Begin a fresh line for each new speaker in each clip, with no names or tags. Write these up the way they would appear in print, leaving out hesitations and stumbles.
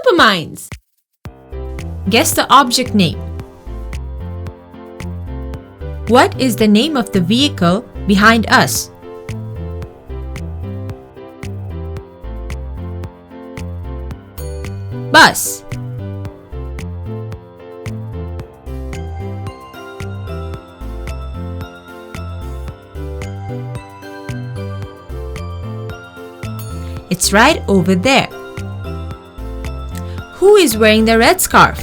SuperMindz. Guess the object name. What is the name of the vehicle behind us? Bus. It's right over there. Who is wearing the red scarf?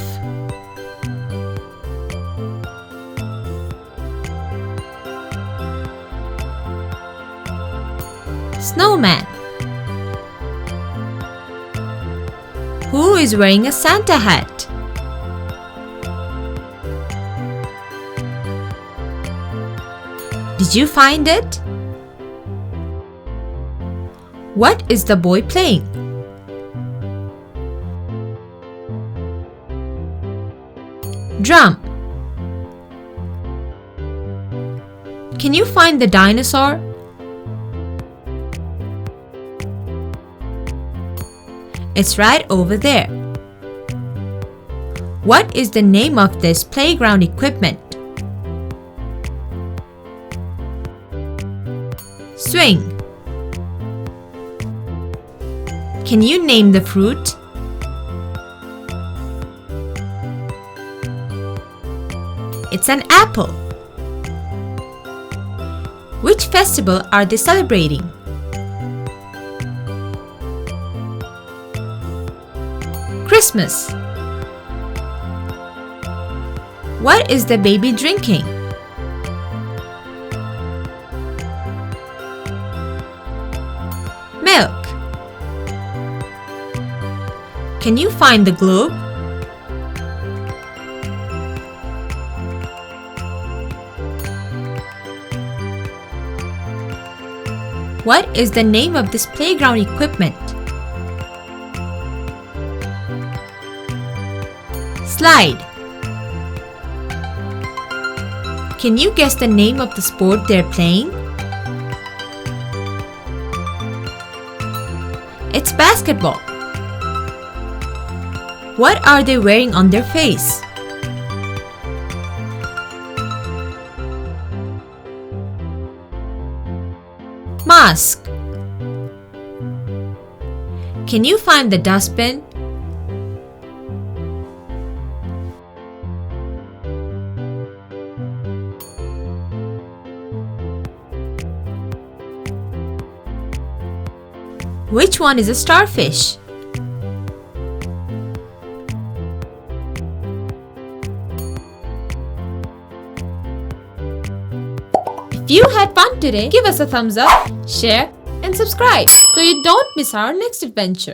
Snowman. Who is wearing a Santa hat? Did you find it? What is the boy playing? Drum. Can you find the dinosaur? It's right over there. What is the name of this playground equipment? Swing. Can you name the fruit? It's an apple. Which festival are they celebrating? Christmas. What is the baby drinking? Milk. Can you find the globe? What is the name of this playground equipment? Slide. Can you guess the name of the sport they're playing? It's basketball. What are they wearing on their face? Mask. Can you find the dustbin? Which one is a starfish? If you had fun today, give us a thumbs up, share, and subscribe so you don't miss our next adventure.